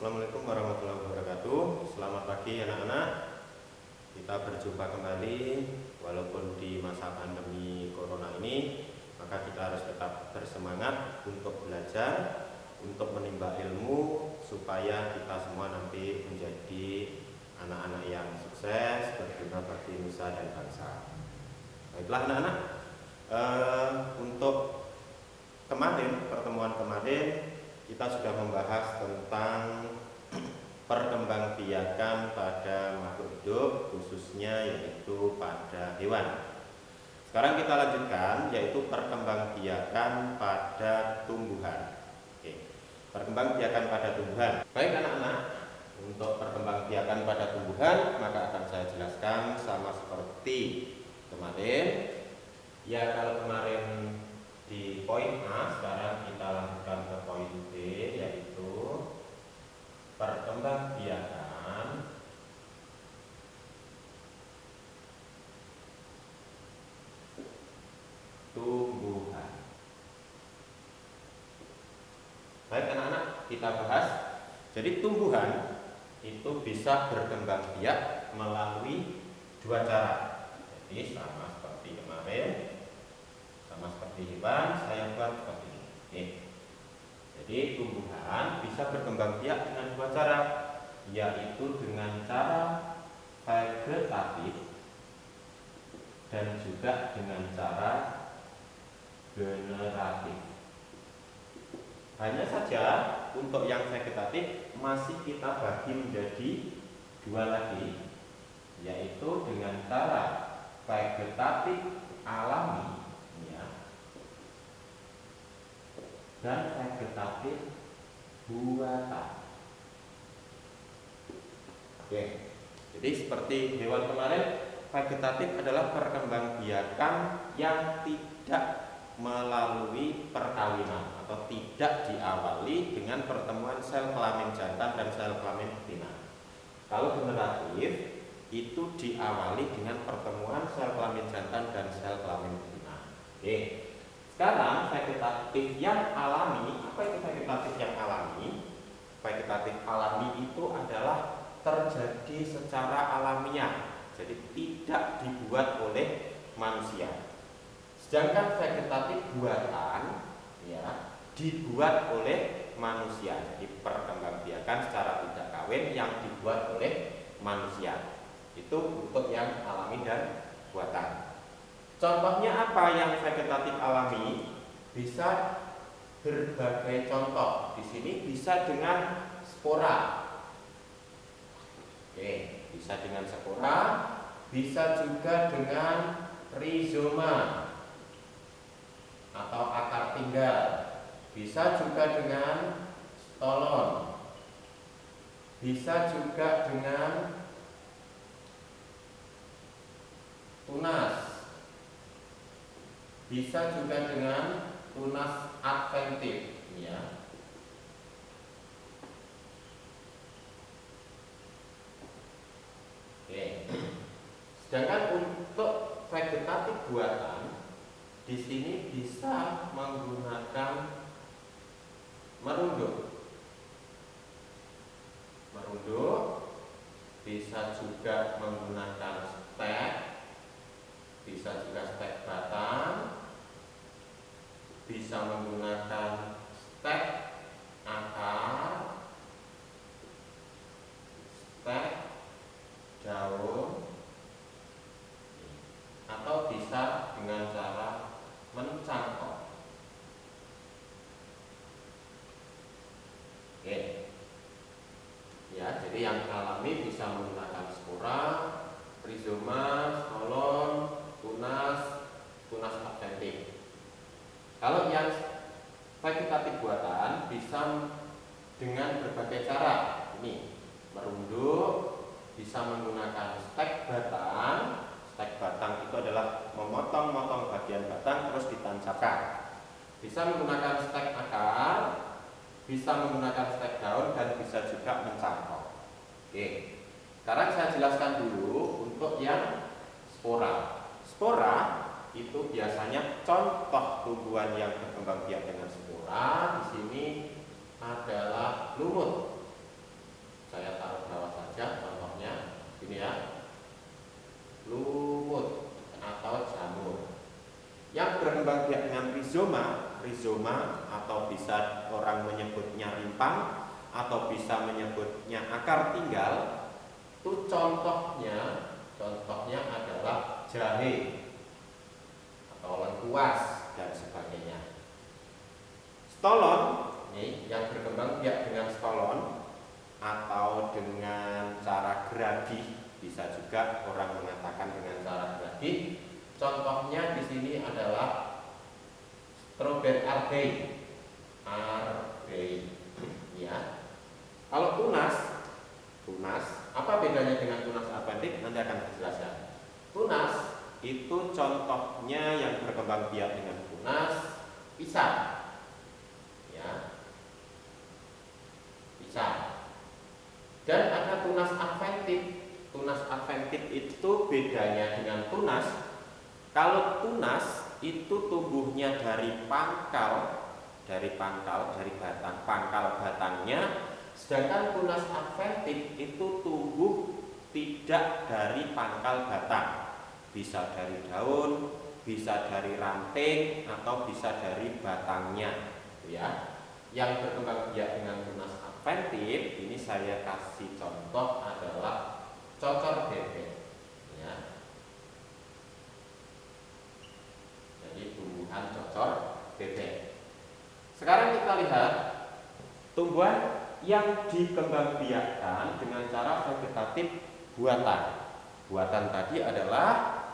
Assalamualaikum warahmatullahi wabarakatuh. Selamat pagi anak-anak. Kita berjumpa kembali. Walaupun di masa pandemi corona ini, maka kita harus tetap bersemangat untuk belajar, untuk menimba ilmu, supaya kita semua nanti menjadi anak-anak yang sukses, berguna bagi nusa dan bangsa. Baiklah anak-anak, untuk pertemuan kemarin kita sudah membahas tentang perkembangbiakan pada makhluk hidup, khususnya yaitu pada hewan. Sekarang kita lanjutkan, yaitu perkembangbiakan pada tumbuhan. Oke. Perkembangbiakan pada tumbuhan. Baik anak-anak, untuk perkembangbiakan pada tumbuhan maka akan saya jelaskan sama seperti kemarin. Ya, kalau kemarin di poin A, sekarang kita lanjutkan ke poin B, yaitu perkembangbiakan tumbuhan. Baik anak-anak, kita bahas. Jadi tumbuhan itu bisa berkembang biak melalui dua cara. Jadi sama seperti kemarin, sama seperti hewan, saya buat seperti ini. Oke. Jadi tumbuhan bisa berkembang biak dengan dua cara, yaitu dengan cara vegetatif dan juga dengan cara generatif. Hanya saja untuk yang vegetatif masih kita bagi menjadi dua lagi, yaitu dengan cara vegetatif alami dan vegetatif buatan. Oke. Jadi seperti hewan kemarin, vegetatif adalah perkembangbiakan yang tidak melalui perkawinan atau tidak diawali dengan pertemuan sel kelamin jantan dan sel kelamin betina. Kalau generatif itu diawali dengan pertemuan sel kelamin jantan dan sel kelamin betina. Oke. Sekarang vegetatif yang alami, apa itu vegetatif yang alami? Vegetatif alami itu adalah terjadi secara alamiah, jadi tidak dibuat oleh manusia. Sedangkan vegetatif buatan dibuat oleh manusia. Jadi perkembangbiakan secara tidak kawin yang dibuat oleh manusia. Itu untuk yang alami dan buatan. Contohnya apa yang vegetatif alami? Bisa berbagai contoh. Di sini bisa dengan spora. Oke, bisa dengan spora, bisa juga dengan rizoma atau akar tinggal. Bisa juga dengan stolon. Bisa juga dengan tunas. Bisa juga dengan tunas adventif, ya. Oke. Sedangkan untuk vegetatif buatan, di sini bisa menggunakan merunduk. Merunduk bisa juga menggunakan stek, bisa juga stek batang, bisa menggunakan stek akar, stek daun, atau bisa dengan cara mencangkok. Oke. Ya, jadi yang alami bisa menggunakan spora, rizoma, stolon, tunas adventif. Kalau yang vegetatif buatan bisa dengan berbagai cara. Ini merunduk, bisa menggunakan stek batang. Stek batang itu adalah memotong-motong bagian batang terus ditancapkan. Bisa menggunakan stek akar, bisa menggunakan stek daun, dan bisa juga mencangkok. Oke. Sekarang saya jelaskan dulu untuk yang spora. Spora itu biasanya contoh tumbuhan yang berkembang biak dengan spora di sini adalah lumut. rizoma atau bisa orang menyebutnya rimpang atau bisa menyebutnya akar tinggal. Itu contohnya adalah jahe atau lengkuas dan sebagainya. Stolon ini yang berkembang biak dengan stolon atau dengan cara gerabih, bisa juga orang mengatakan dengan cara gerabih. Contohnya di sini adalah strawberry arbei, ya. Kalau tunas, apa bedanya dengan tunas arbentik? Nanti akan dijelaskan. Tunas itu contohnya yang berkembang biak dengan tunas pisang, ya, pisang. Dan ada tunas adventit. Tunas adventit itu bedanya dengan tunas. Kalau tunas itu tumbuhnya dari batang, pangkal batangnya. Sedangkan tunas adventit itu tumbuh tidak dari pangkal batang, bisa dari daun, bisa dari ranting, atau bisa dari batangnya, ya. Yang berkembang biak dengan tunas adventit ini saya kasih contoh adalah cocor bebek, ya. Jadi tumbuhan cocor bebek. Sekarang kita lihat tumbuhan yang dikembangbiakkan dengan cara vegetatif buatan. Buatan tadi adalah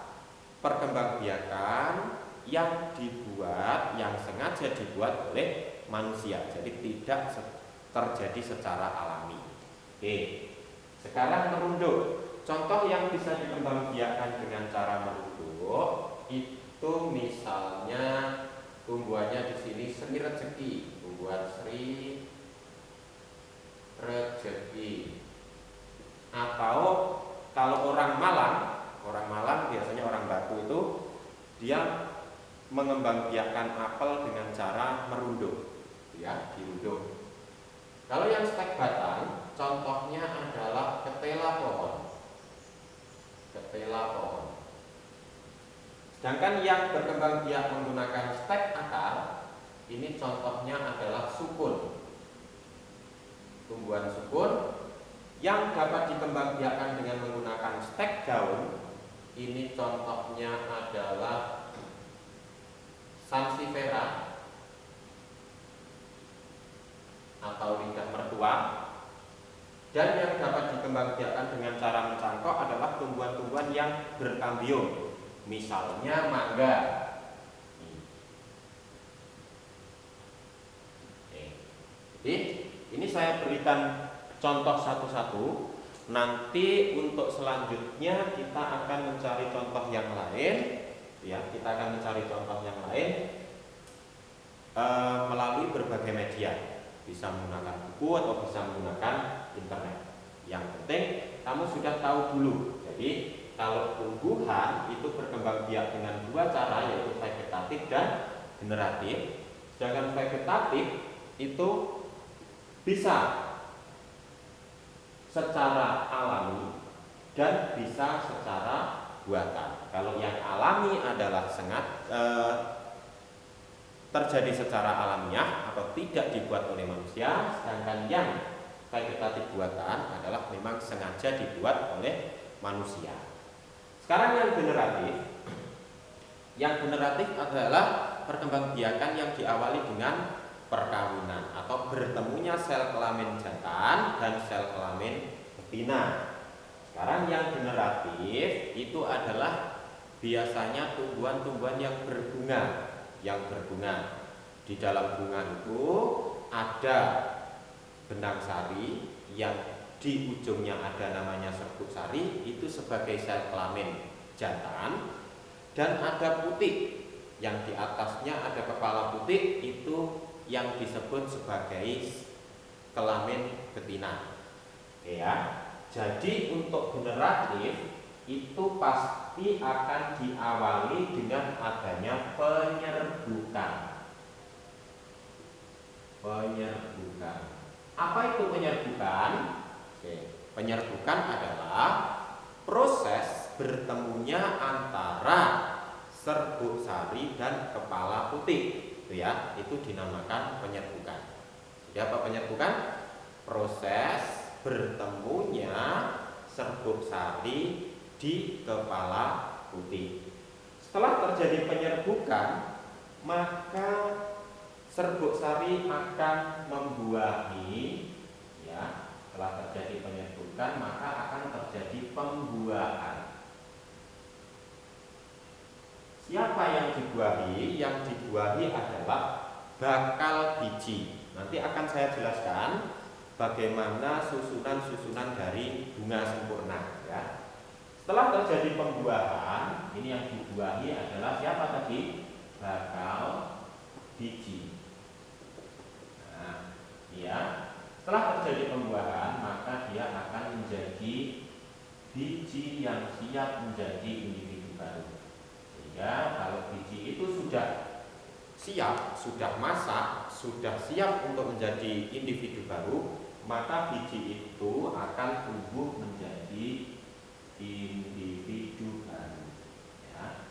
perkembangbiakan yang sengaja dibuat oleh manusia. Jadi tidak terjadi secara alami. Oke. Sekarang merunduk. Contoh yang bisa dikembangbiakkan dengan cara merunduk itu misalnya tumbuhannya di sini seni rejeki, tumbuhan sri rejeki. Atau kalau orang Malang biasanya orang Batu itu dia mengembangbiakkan apel dengan cara merunduk, ya, dirunduk. Kalau yang stek batang, contohnya adalah ketela pohon. Sedangkan yang berkembang biak menggunakan stek akar, ini contohnya adalah sukun. Tumbuhan sukun yang dapat dikembangbiakkan dengan menggunakan stek daun, ini contohnya adalah sansevieria atau lidah mertua. Dan yang dapat dikembangbiakkan dengan cara mencangkok adalah tumbuhan-tumbuhan yang berkambium, misalnya mangga. Jadi ini saya berikan contoh satu-satu. Nanti untuk selanjutnya kita akan mencari contoh yang lain, ya, kita akan mencari contoh yang lain melalui berbagai media, bisa menggunakan buku atau bisa menggunakan internet. Yang penting kamu sudah tahu dulu. Jadi kalau tumbuhan itu berkembang biak dengan dua cara, yaitu vegetatif dan generatif. Sedangkan vegetatif itu bisa secara alami dan bisa secara buatan. Kalau yang alami adalah terjadi secara alamiah atau tidak dibuat oleh manusia, sedangkan yang vegetatif buatan adalah memang sengaja dibuat oleh manusia. Sekarang yang generatif adalah perkembangbiakan yang diawali dengan perkawinan atau bertemunya sel kelamin jantan dan sel kelamin betina. Sekarang yang generatif itu adalah biasanya tumbuhan-tumbuhan yang berbunga. Di dalam bunga itu ada benang sari yang di ujungnya ada namanya serbuk sari, itu sebagai sel kelamin jantan, dan ada putik yang di atasnya ada kepala putik, itu yang disebut sebagai kelamin betina. Ya, jadi untuk generatif itu pasti akan diawali dengan adanya penyerbukan. Apa itu penyerbukan? Penyerbukan adalah proses bertemunya antara serbuk sari dan kepala putik. itu dinamakan penyerbukan. Jadi apa penyerbukan? Proses bertemunya serbuk sari di kepala putih. Setelah terjadi penyerbukan, maka serbuk sari akan membuahi, ya. Setelah terjadi penyerbukan, maka akan terjadi pembuahan. Siapa yang dibuahi? Yang dibuahi adalah bakal biji. Nanti akan saya jelaskan bagaimana susunan-susunan dari bunga sempurna, ya. Setelah terjadi pembuahan, ini yang dibuahi adalah siapa tadi? Bakal biji. Nah, ya. Setelah terjadi pembuahan, maka dia akan menjadi biji yang siap menjadi individu baru. Sehingga kalau biji itu sudah siap, sudah masak, sudah siap untuk menjadi individu baru, maka biji itu akan tumbuh menjadi individu baru, ya.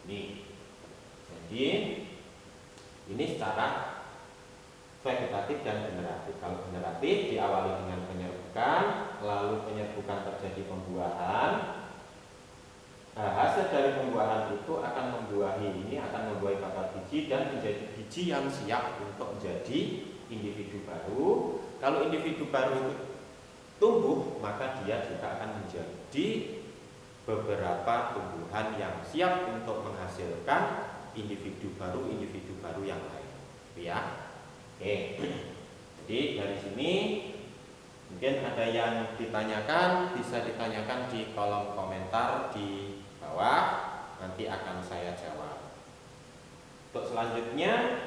Oke, jadi ini secara vegetatif dan generatif. Kalau generatif diawali dengan penyerbukan, lalu penyerbukan terjadi pembuahan. Hasil dari pembuahan itu akan membuahi bakal biji dan menjadi biji yang siap untuk menjadi individu baru. Kalau individu baru itu tumbuh, maka dia juga akan menjadi beberapa tumbuhan yang siap untuk menghasilkan individu baru yang lain, ya. Oke. Jadi dari sini mungkin ada yang ditanyakan, bisa ditanyakan di kolom komentar di bawah, nanti akan saya jawab. Untuk selanjutnya,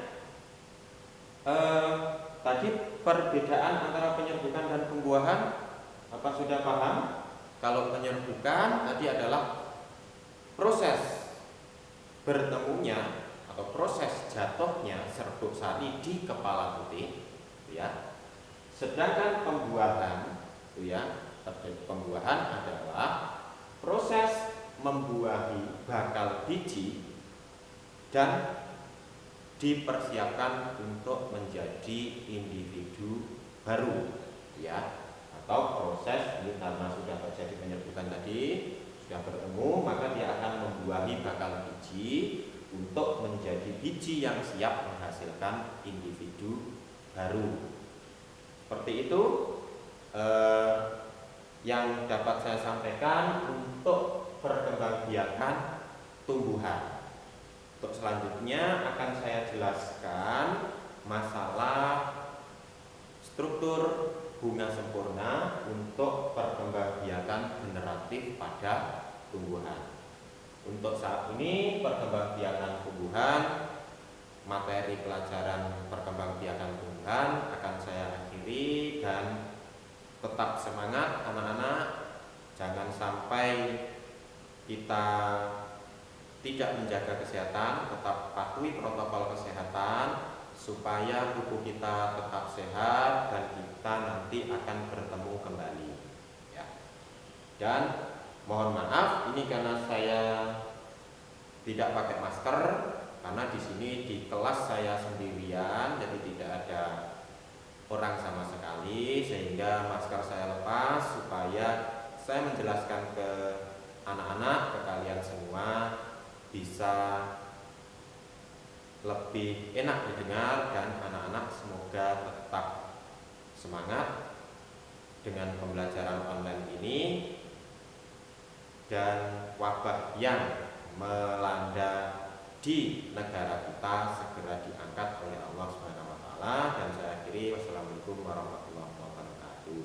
tadi perbedaan antara penyerbukan dan pembuahan, apa sudah paham? Kalau penyerbukan tadi adalah proses bertemunya atau proses jatuhnya serbuk sari di kepala putih, ya. Sedangkan pembuahan, pembuahan adalah proses membuahi bakal biji dan dipersiapkan untuk menjadi individu baru, ya. Atau proses ini karena sudah terjadi penyerbukan tadi, sudah bertemu, maka dia akan membuahi bakal biji untuk menjadi biji yang siap menghasilkan individu baru. Seperti itu yang dapat saya sampaikan untuk perkembangbiakan tumbuhan. Untuk selanjutnya akan saya jelaskan masalah struktur bunga sempurna untuk perkembangbiakan generatif pada tumbuhan. Untuk saat ini perkembangbiakan tumbuhan, materi pelajaran perkembangbiakan tumbuhan akan saya akhiri, dan tetap semangat anak-anak, jangan sampai kita tidak menjaga kesehatan, tetap patuhi protokol kesehatan supaya tubuh kita tetap sehat dan kita nanti akan bertemu kembali, ya. Dan mohon maaf ini karena saya tidak pakai masker, karena di sini di kelas saya sendirian, jadi tidak ada orang sama sekali, sehingga masker saya lepas supaya saya menjelaskan ke anak-anak, ke kalian semua bisa lebih enak didengar, dan anak-anak semoga tetap semangat dengan pembelajaran online ini, dan wabah yang melanda di negara kita segera diangkat oleh Allah Subhanahu wa taala. Dan saya akhiri, wassalamualaikum warahmatullahi wabarakatuh.